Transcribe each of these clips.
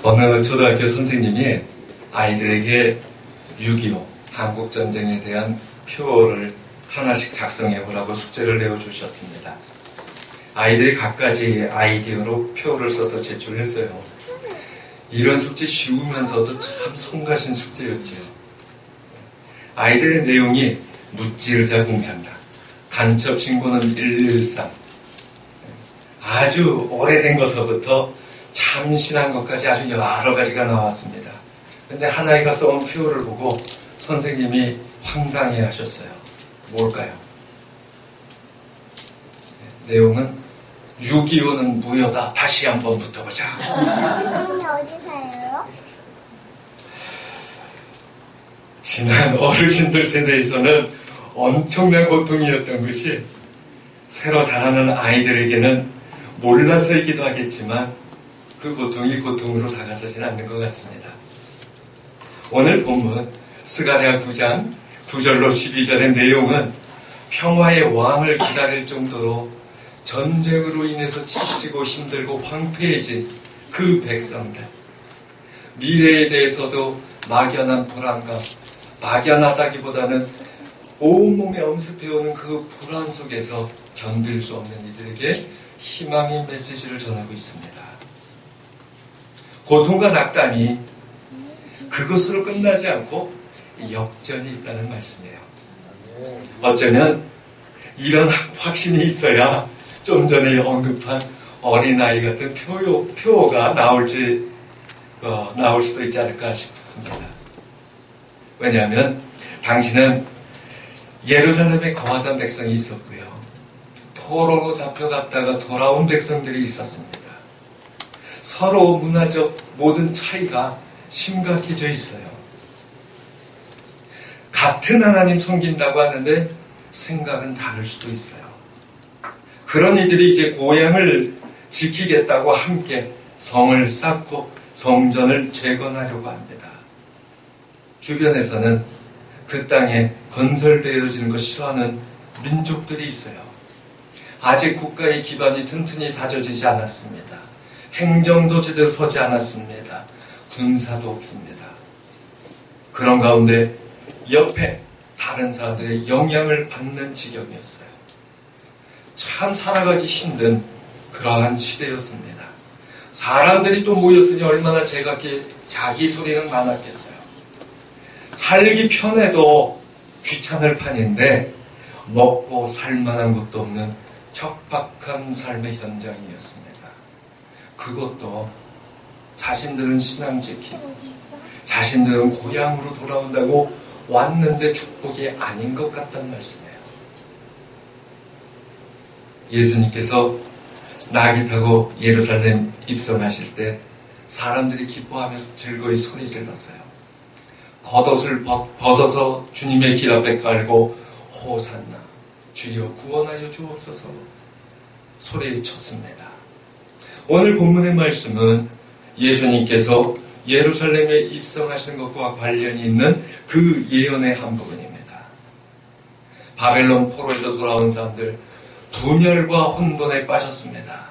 어느 초등학교 선생님이 아이들에게 6.25 한국전쟁에 대한 표를 하나씩 작성해 보라고 숙제를 내어주셨습니다. 아이들이 각가지 아이디어로 표를 써서 제출했어요. 이런 숙제 쉬우면서도 참 성가신 숙제였지요. 아이들의 내용이 무찌르자 공산당, 간첩 신고는 113, 아주 오래된 것서부터 참신한 것까지 아주 여러 가지가 나왔습니다. 근데 한 아이가 써온 표를 보고 선생님이 황당해 하셨어요. 뭘까요? 내용은 6.25는 무효다. 다시 한번 붙어보자. 선생님 어디 사요? 지난 어르신들 세대에서는 엄청난 고통이었던 것이 새로 자라는 아이들에게는 몰라서이기도 하겠지만 그 고통이 고통으로 다가서진 않는 것 같습니다. 오늘 본문 스가랴 9장 9절로 12절의 내용은 평화의 왕을 기다릴 정도로 전쟁으로 인해서 지치고 힘들고 황폐해진 그 백성들, 미래에 대해서도 막연한 불안감, 막연하다기보다는 온몸에 엄습해오는 그 불안 속에서 견딜 수 없는 이들에게 희망의 메시지를 전하고 있습니다. 고통과 낙담이 그것으로 끝나지 않고 역전이 있다는 말씀이에요. 어쩌면 이런 확신이 있어야 좀 전에 언급한 어린아이 같은 표가 나올 수도 있지 않을까 싶습니다. 왜냐하면 당시는 예루살렘에 거하던 백성이 있었고요. 포로로 잡혀갔다가 돌아온 백성들이 있었습니다. 서로 문화적 모든 차이가 심각해져 있어요. 같은 하나님 섬긴다고 하는데 생각은 다를 수도 있어요. 그런 이들이 이제 고향을 지키겠다고 함께 성을 쌓고 성전을 재건하려고 합니다. 주변에서는 그 땅에 건설되어지는 것 싫어하는 민족들이 있어요. 아직 국가의 기반이 튼튼히 다져지지 않았습니다. 행정도 제대로 서지 않았습니다. 군사도 없습니다. 그런 가운데 옆에 다른 사람들의 영향을 받는 지경이었어요. 참 살아가기 힘든 그러한 시대였습니다. 사람들이 또 모였으니 얼마나 제각기 자기 소리는 많았겠어요. 살기 편해도 귀찮을 판인데 먹고 살만한 것도 없는 척박한 삶의 현장이었습니다. 그것도 자신들은 신앙 지키고 자신들은 고향으로 돌아온다고 왔는데 축복이 아닌 것 같단 말씀이에요. 예수님께서 나귀 타고 예루살렘 입성하실 때 사람들이 기뻐하면서 즐거이 소리 질렀어요. 겉옷을 벗어서 주님의 길 앞에 깔고 호산나 주여 구원하여 주옵소서 소리쳤습니다. 오늘 본문의 말씀은 예수님께서 예루살렘에 입성하시는 것과 관련이 있는 그 예언의 한 부분입니다. 바벨론 포로에서 돌아온 사람들 분열과 혼돈에 빠졌습니다.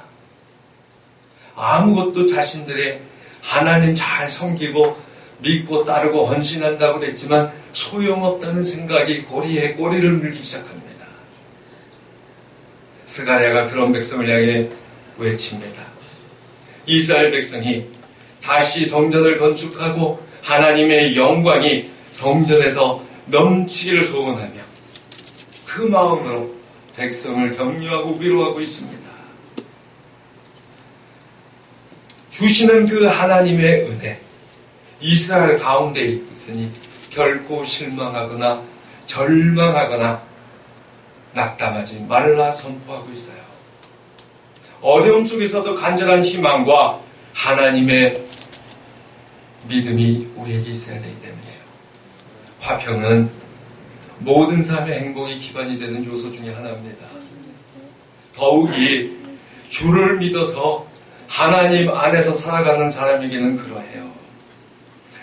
아무것도 자신들의 하나님 잘 섬기고 믿고 따르고 헌신한다고 그랬지만 소용없다는 생각이 꼬리에 꼬리를 물기 시작합니다. 스가랴가 그런 백성을 향해 외칩니다. 이스라엘 백성이 다시 성전을 건축하고 하나님의 영광이 성전에서 넘치기를 소원하며 그 마음으로 백성을 격려하고 위로하고 있습니다. 주시는 그 하나님의 은혜, 이스라엘 가운데 있으니 결코 실망하거나 절망하거나 낙담하지 말라 선포하고 있어요. 어려움 속에서도 간절한 희망과 하나님의 믿음이 우리에게 있어야 되기 때문이에요. 화평은 모든 삶의 행복의 기반이 되는 요소 중에 하나입니다. 더욱이 주를 믿어서 하나님 안에서 살아가는 사람에게는 그러해요.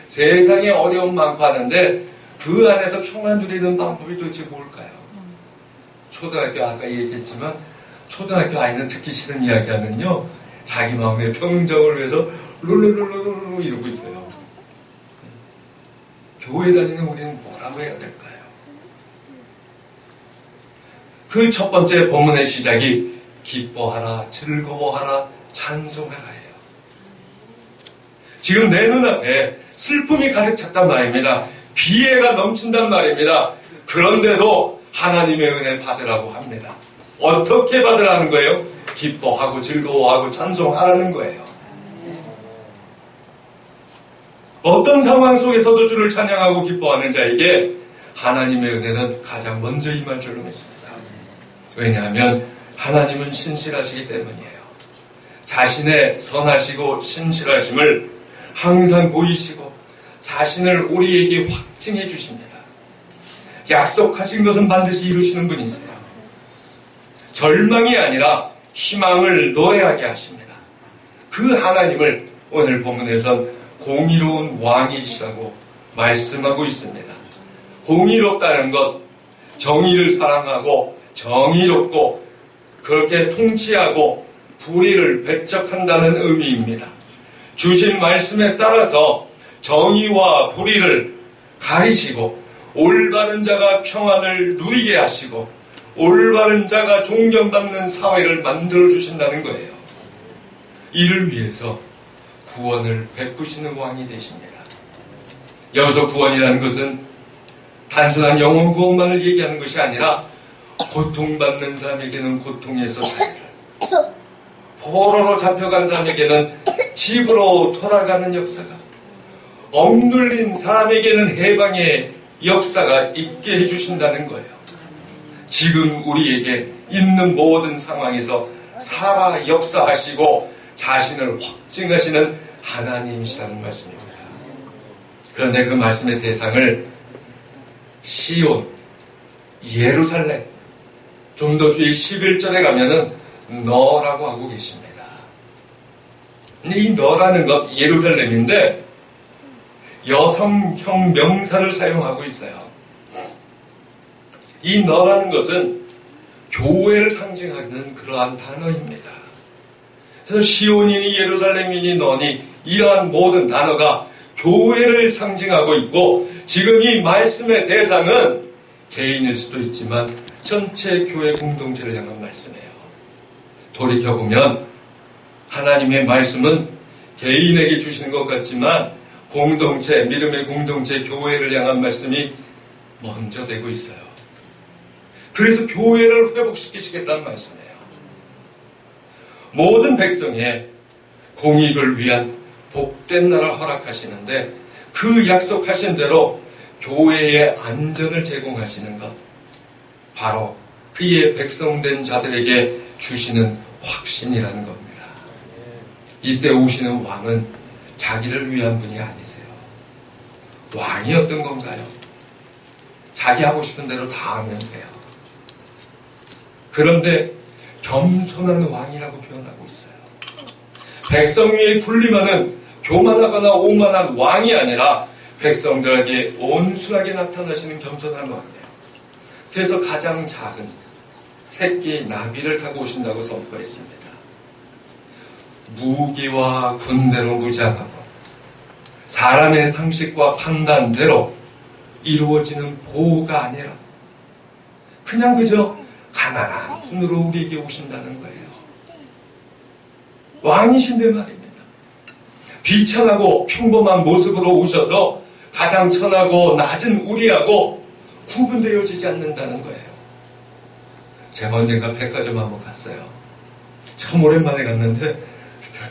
세상에 어려움 많고 하는데 그 안에서 평안 누리는 방법이 도대체 뭘까요? 초등학교 아까 얘기했지만 초등학교 아이는 듣기 싫은 이야기하면요 자기 마음의 평정을 위해서 룰루룰루룰루 이러고 있어요. 교회 다니는 우리는 뭐라고 해야 될까요? 그 첫 번째 본문의 시작이 기뻐하라, 즐거워하라, 찬송하라예요. 지금 내 눈앞에 슬픔이 가득 찼단 말입니다. 비애가 넘친단 말입니다. 그런데도 하나님의 은혜 받으라고 합니다. 어떻게 받으라는 거예요? 기뻐하고 즐거워하고 찬송하라는 거예요. 어떤 상황 속에서도 주를 찬양하고 기뻐하는 자에게 하나님의 은혜는 가장 먼저 임할 줄로 믿습니다. 왜냐하면 하나님은 신실하시기 때문이에요. 자신의 선하시고 신실하심을 항상 보이시고 자신을 우리에게 확증해 주십니다. 약속하신 것은 반드시 이루시는 분이세요. 절망이 아니라 희망을 노래하게 하십니다. 그 하나님을 오늘 본문에선 공의로운 왕이시라고 말씀하고 있습니다. 공의롭다는 것, 정의를 사랑하고 정의롭고 그렇게 통치하고 불의를 배척한다는 의미입니다. 주신 말씀에 따라서 정의와 불의를 가리시고 올바른 자가 평안을 누리게 하시고 올바른 자가 존경받는 사회를 만들어 주신다는 거예요. 이를 위해서 구원을 베푸시는 왕이 되십니다. 여기서 구원이라는 것은 단순한 영혼 구원만을 얘기하는 것이 아니라 고통받는 사람에게는 고통에서 자유를, 포로로 잡혀간 사람에게는 집으로 돌아가는 역사가, 억눌린 사람에게는 해방의 역사가 있게 해주신다는 거예요. 지금 우리에게 있는 모든 상황에서 살아 역사하시고 자신을 확증하시는 하나님이시라는 말씀입니다. 그런데 그 말씀의 대상을 시온, 예루살렘, 좀 더 뒤에 11절에 가면은 너라고 하고 계십니다. 근데 이 너라는 것, 예루살렘인데 여성형 명사를 사용하고 있어요. 이 너라는 것은 교회를 상징하는 그러한 단어입니다. 그래서 시온이니 예루살렘이니 너니 이러한 모든 단어가 교회를 상징하고 있고 지금 이 말씀의 대상은 개인일 수도 있지만 전체 교회 공동체를 향한 말씀이에요. 돌이켜보면 하나님의 말씀은 개인에게 주시는 것 같지만 공동체, 믿음의 공동체, 교회를 향한 말씀이 먼저 되고 있어요. 그래서 교회를 회복시키시겠다는 말씀이에요. 모든 백성의 공익을 위한 복된 나라를 허락하시는데 그 약속하신 대로 교회의 안전을 제공하시는 것, 바로 그의 백성된 자들에게 주시는 확신이라는 겁니다. 이때 오시는 왕은 자기를 위한 분이 아니세요. 왕이 어떤 건가요? 자기 하고 싶은 대로 다 하면 돼요. 그런데 겸손한 왕이라고 표현하고 있어요. 백성 위에 군림하는 교만하거나 오만한 왕이 아니라 백성들에게 온순하게 나타나시는 겸손한 왕이에요. 그래서 가장 작은 새끼 나비를 타고 오신다고 선포했습니다. 무기와 군대로 무장하고 사람의 상식과 판단대로 이루어지는 보호가 아니라 그냥 그저 가난한 손으로 우리에게 오신다는 거예요. 왕이신데 말입니다. 비천하고 평범한 모습으로 오셔서 가장 천하고 낮은 우리하고 구분되어지지 않는다는 거예요. 제가 언젠가 백화점 한번 갔어요. 참 오랜만에 갔는데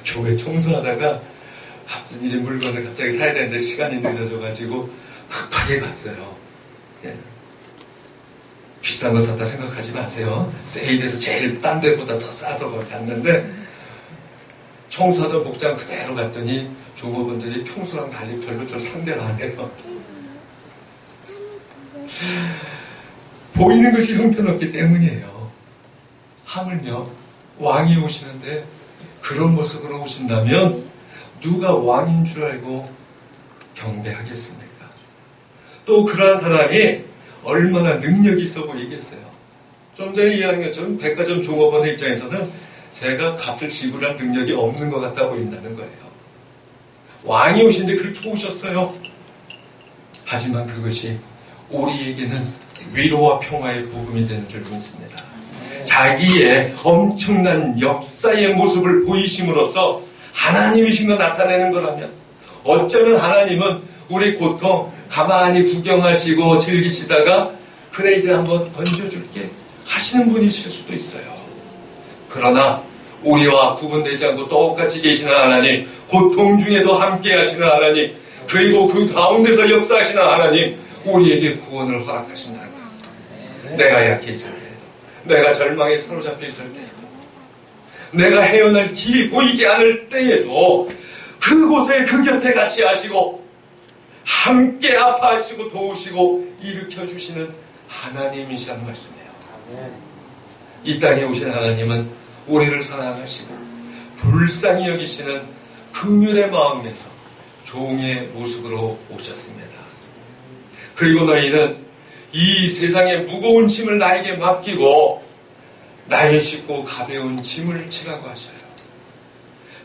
교회 청소하다가 갑자기 이제 물건을 갑자기 사야 되는데 시간이 늦어져가지고 급하게 갔어요. 예. 비싼 거 샀다 생각하지 마세요. 세일해서 제일 딴 데보다 더 싸서 거기 갔는데 청소하던 복장 그대로 갔더니 종업원들이 평소랑 달리 별로 좀 상대를 안 해요. 보이는 것이 형편없기 때문이에요. 하물며 왕이 오시는데 그런 모습으로 오신다면 누가 왕인 줄 알고 경배하겠습니까? 또 그러한 사람이 얼마나 능력이 있어 보이겠어요. 좀 전에 이야기한 것처럼 백화점 종업원의 입장에서는 제가 값을 지불할 능력이 없는 것 같아 보인다는 거예요. 왕이 오신데 그렇게 오셨어요. 하지만 그것이 우리에게는 위로와 평화의 복음이 되는 줄 믿습니다. 자기의 엄청난 역사의 모습을 보이심으로써 하나님이신 걸 나타내는 거라면, 어쩌면 하나님은 우리 고통 가만히 구경하시고 즐기시다가 그래 이제 한번 건져줄게 하시는 분이실 수도 있어요. 그러나 우리와 구분되지 않고 똑같이 계시는 하나님, 고통 중에도 함께 하시는 하나님, 그리고 그 가운데서 역사하시는 하나님, 우리에게 구원을 허락하신다는 거예요. 내가 약해 있을 때에도, 내가 절망에 사로잡혀 있을 때에도, 내가 헤어날 길이 보이지 않을 때에도 그곳에 그 곁에 같이 하시고 함께 아파하시고 도우시고 일으켜주시는 하나님이시란 말씀이에요. 이 땅에 오신 하나님은 우리를 사랑하시고 불쌍히 여기시는 긍휼의 마음에서 종의 모습으로 오셨습니다. 그리고 너희는 이 세상의 무거운 짐을 나에게 맡기고 나의 쉽고 가벼운 짐을 지라고 하셔요.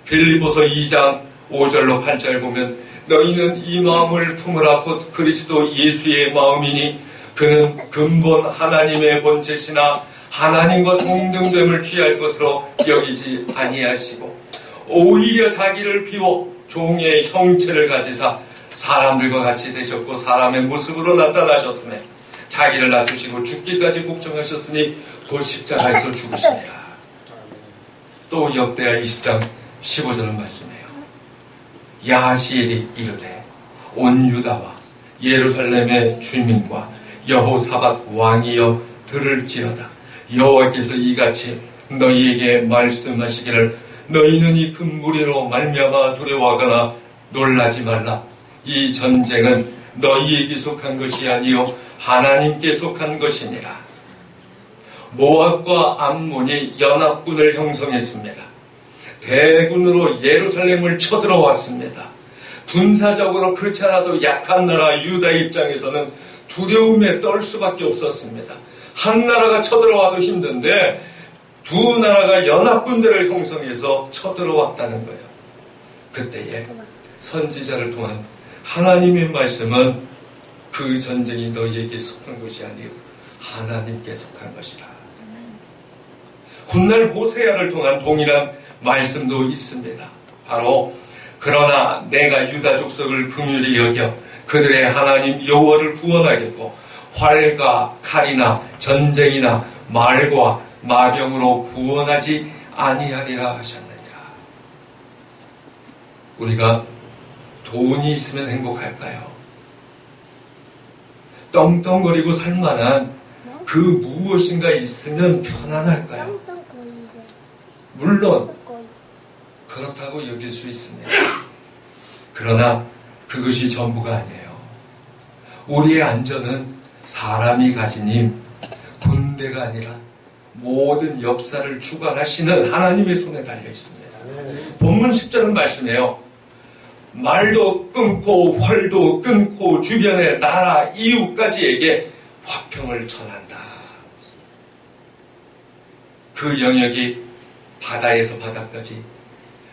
빌립보서 2장 5절로 8절 보면 너희는 이 마음을 품으라 곧 그리스도 예수의 마음이니 그는 근본 하나님의 본체시나 하나님과 동등됨을 취할 것으로 여기지 아니하시고 오히려 자기를 비워 종의 형체를 가지사 사람들과 같이 되셨고 사람의 모습으로 나타나셨으며 자기를 낮추시고 죽기까지 복종하셨으니 곧 십자가에서 죽으시니라. 또 역대하 20장 15절은 말씀해요. 야하시엘이 이르되 온 유다와 예루살렘의 주민과 여호사밧 왕이여 들을지어다. 여호와께서 이같이 너희에게 말씀하시기를 너희는 이 큰 무리로 말미암아 두려워하거나 놀라지 말라. 이 전쟁은 너희에게 속한 것이 아니요 하나님께 속한 것이니라. 모압과 암몬이 연합군을 형성했습니다. 대군으로 예루살렘을 쳐들어왔습니다. 군사적으로 그렇지 않아도 약한 나라 유다 입장에서는 두려움에 떨 수밖에 없었습니다. 한 나라가 쳐들어와도 힘든데 두 나라가 연합군대를 형성해서 쳐들어왔다는 거예요. 그때에 선지자를 통한 하나님의 말씀은 그 전쟁이 너희에게 속한 것이 아니요 하나님께 속한 것이다. 훗날 호세아를 통한 동일한 말씀도 있습니다. 바로 그러나 내가 유다 족속을 긍휼히 여겨 그들의 하나님 여호와를 구원하겠고 활과 칼이나 전쟁이나 말과 마병으로 구원하지 아니하리라 하셨느니라. 우리가 돈이 있으면 행복할까요? 떵떵거리고 살만한 그 무엇인가 있으면 편안할까요? 물론 그렇다고 여길 수 있습니다. 그러나 그것이 전부가 아니에요. 우리의 안전은 사람이 가진 힘, 군대가 아니라 모든 역사를 주관하시는 하나님의 손에 달려 있습니다. 본문 10절은 말씀해요. 말도 끊고 활도 끊고 주변의 나라 이웃까지에게 화평을 전한다. 그 영역이 바다에서 바다까지,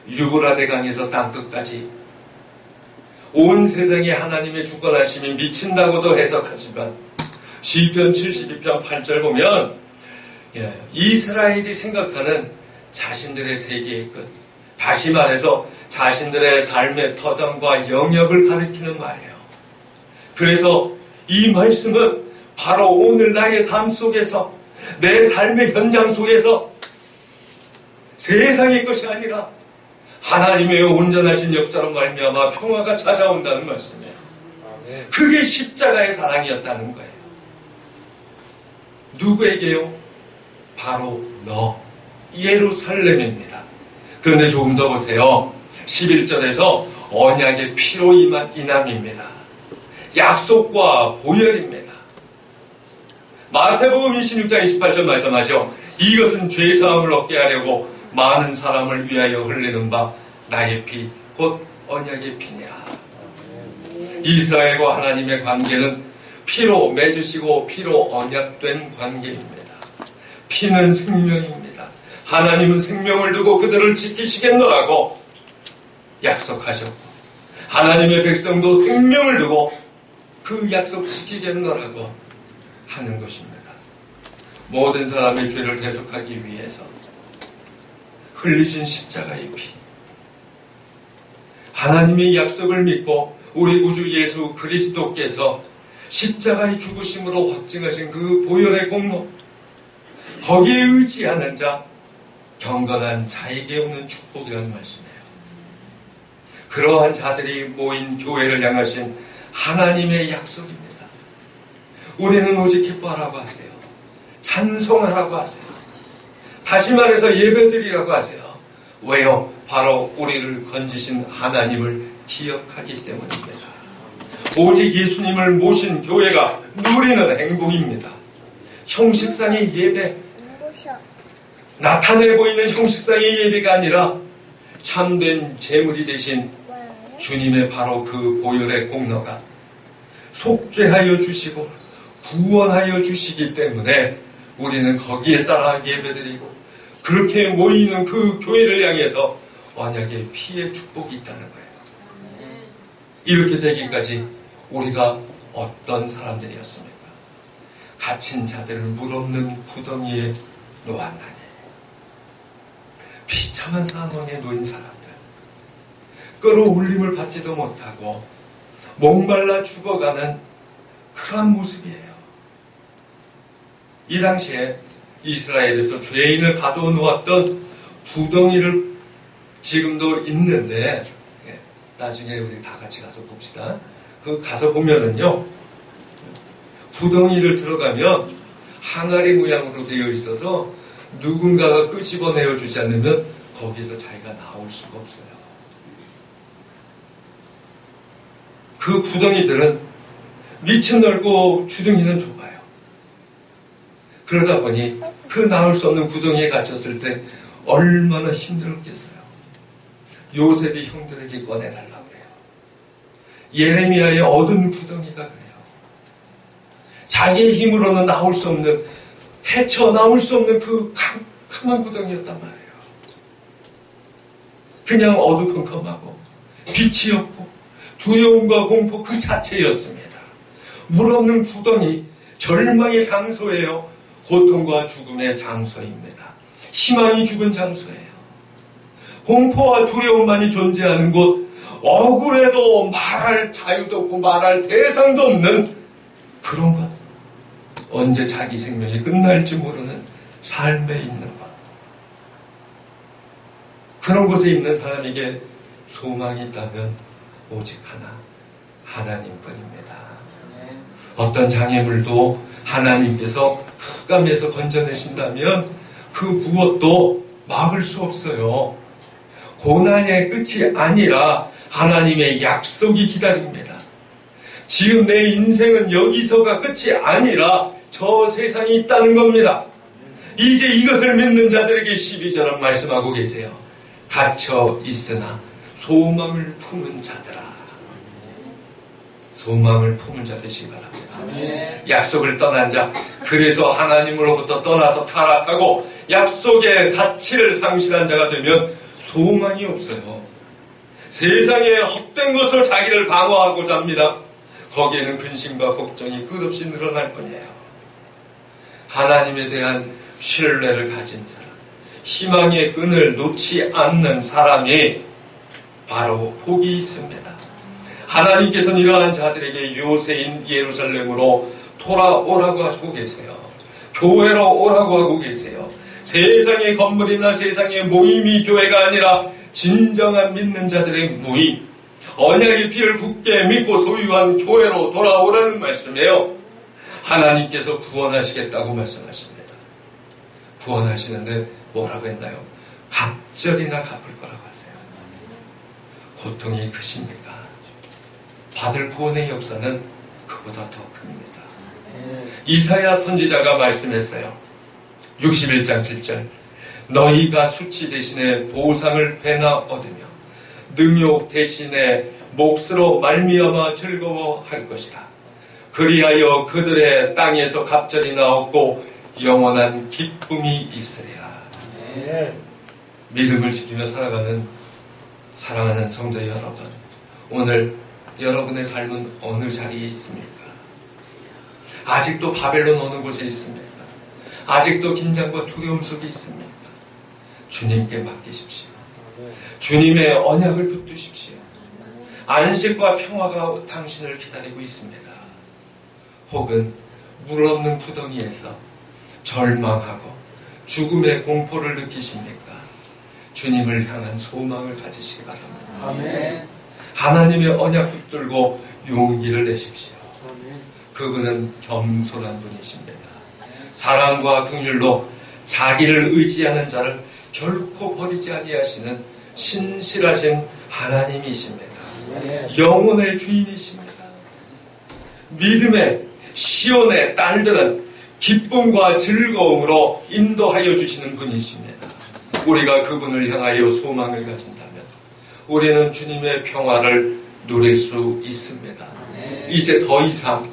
유브라데 강에서 땅끝까지 온 세상에 하나님의 주권하심이 미친다고도 해석하지만 시편 72편 8절 보면 이스라엘이 생각하는 자신들의 세계의 끝, 다시 말해서 자신들의 삶의 터전과 영역을 가리키는 말이에요. 그래서 이 말씀은 바로 오늘 나의 삶 속에서, 내 삶의 현장 속에서 세상의 것이 아니라 하나님의 온전하신 역사로 말미암아 평화가 찾아온다는 말씀이에요. 그게 십자가의 사랑이었다는 거예요. 누구에게요? 바로 너, 예루살렘입니다. 그런데 조금 더 보세요. 11절에서 언약의 피로 인함입니다. 약속과 보혈입니다. 마태복음 26장 28절 말씀하죠. 이것은 죄사함을 얻게 하려고 많은 사람을 위하여 흘리는 바 나의 피, 곧 언약의 피니라. 이스라엘과 하나님의 관계는 피로 맺으시고 피로 언약된 관계입니다. 피는 생명입니다. 하나님은 생명을 두고 그들을 지키시겠노라고 약속하셨고 하나님의 백성도 생명을 두고 그 약속 지키겠노라고 하는 것입니다. 모든 사람의 죄를 해석하기 위해서 흘리신 십자가의 피, 하나님의 약속을 믿고 우리 구주 예수 그리스도께서 십자가의 죽으심으로 확증하신 그 보혈의 공로, 거기에 의지하는 자, 경건한 자에게 오는 축복이라는 말씀이에요. 그러한 자들이 모인 교회를 향하신 하나님의 약속입니다. 우리는 오직 기뻐하라고 하세요. 찬송하라고 하세요. 다시 말해서 예배드리라고 하세요. 왜요? 바로 우리를 건지신 하나님을 기억하기 때문입니다. 오직 예수님을 모신 교회가 누리는 행복입니다. 형식상의 예배, 나타내 보이는 형식상의 예배가 아니라 참된 제물이 되신 주님의 바로 그 보혈의 공로가 속죄하여 주시고 구원하여 주시기 때문에 우리는 거기에 따라 예배드리고, 그렇게 모이는 그 교회를 향해서 언약의 피의 축복이 있다는 거예요. 이렇게 되기까지 우리가 어떤 사람들이었습니까? 갇힌 자들을 물 없는 구덩이에 놓았나니, 비참한 상황에 놓인 사람들, 끌어올림을 받지도 못하고 목말라 죽어가는 그런 모습이에요. 이 당시에 이스라엘에서 죄인을 가둬놓았던 구덩이를 지금도 있는데, 나중에 우리 다 같이 가서 봅시다. 그 가서 보면은요, 구덩이를 들어가면 항아리 모양으로 되어 있어서 누군가가 끄집어내어 주지 않으면 거기에서 자기가 나올 수가 없어요. 그 구덩이들은 밑은 넓고 주둥이는 좁아요. 그러다 보니 그 나올 수 없는 구덩이에 갇혔을 때 얼마나 힘들었겠어요. 요셉이 형들에게 꺼내달라고 그래요. 예레미야의 어두운 구덩이가 그래요. 자기의 힘으로는 나올 수 없는, 헤쳐나올 수 없는 그 캄캄한 구덩이였단 말이에요. 그냥 어두컴컴하고 빛이 없고 두려움과 공포 그 자체였습니다. 물 없는 구덩이, 절망의 장소예요. 고통과 죽음의 장소입니다. 희망이 죽은 장소예요. 공포와 두려움만이 존재하는 곳, 억울해도 말할 자유도 없고 말할 대상도 없는 그런 것. 언제 자기 생명이 끝날지 모르는 삶에 있는 것. 그런 곳에 있는 사람에게 소망이 있다면 오직 하나, 하나님뿐입니다. 어떤 장애물도 하나님께서 흑암에서 건져내신다면 그 무엇도 막을 수 없어요. 고난의 끝이 아니라 하나님의 약속이 기다립니다. 지금 내 인생은 여기서가 끝이 아니라 저 세상이 있다는 겁니다. 이제 이것을 믿는 자들에게 12절은 말씀하고 계세요. 갇혀 있으나 소망을 품은 자들아. 소망을 품은 자 되시기 바랍니다. 약속을 떠난 자, 그래서 하나님으로부터 떠나서 타락하고 약속의 가치를 상실한 자가 되면 소망이 없어요. 세상에 헛된 것으로 자기를 방어하고자 합니다. 거기에는 근심과 걱정이 끝없이 늘어날 뿐이에요. 하나님에 대한 신뢰를 가진 사람, 희망의 끈을 놓지 않는 사람이 바로 복이 있습니다. 하나님께서는 이러한 자들에게 요새인 예루살렘으로 돌아오라고 하고 계세요. 교회로 오라고 하고 계세요. 세상의 건물이나 세상의 모임이 교회가 아니라 진정한 믿는 자들의 모임, 언약의 피를 굳게 믿고 소유한 교회로 돌아오라는 말씀이에요. 하나님께서 구원하시겠다고 말씀하십니다. 구원하시는데 뭐라고 했나요? 갑절이나 갚을 거라고 하세요. 고통이 크십니까? 받을 구원의 역사는 그보다 더 큽니다. 이사야 선지자가 말씀했어요. 61장 7절, 너희가 수치 대신에 보상을 배나 얻으며 능욕 대신에 몫으로 말미암아 즐거워할 것이라. 그리하여 그들의 땅에서 갑절이나 얻고 영원한 기쁨이 있으리라. 믿음을 지키며 살아가는 사랑하는 성도 여러분, 오늘 여러분의 삶은 어느 자리에 있습니까? 아직도 바벨론 어느 곳에 있습니까? 아직도 긴장과 두려움 속에 있습니까? 주님께 맡기십시오. 주님의 언약을 붙드십시오. 안식과 평화가 당신을 기다리고 있습니다. 혹은 물 없는 구덩이에서 절망하고 죽음의 공포를 느끼십니까? 주님을 향한 소망을 가지시기 바랍니다. 아멘. 하나님의 언약 붙들고 용기를 내십시오. 그분은 겸손한 분이십니다. 사랑과 긍휼로 자기를 의지하는 자를 결코 버리지 아니하시는 신실하신 하나님이십니다. 영혼의 주인이십니다. 믿음의 시온의 딸들은 기쁨과 즐거움으로 인도하여 주시는 분이십니다. 우리가 그분을 향하여 소망을 가진다면 우리는 주님의 평화를 누릴 수 있습니다. 이제 더 이상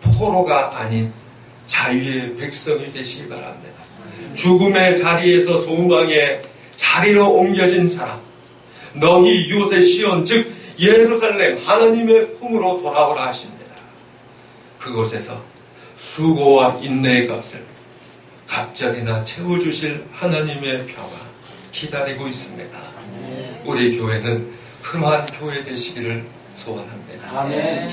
포로가 아닌 자유의 백성이 되시기 바랍니다. 죽음의 자리에서 소망의 자리로 옮겨진 사람, 너희 요새 시온 즉 예루살렘 하나님의 품으로 돌아오라 하십니다. 그곳에서 수고와 인내의 값을 갑절이나 채워주실 하나님의 평화 기다리고 있습니다. 우리 교회는 그러한 교회 되시기를 소원합니다. 아멘.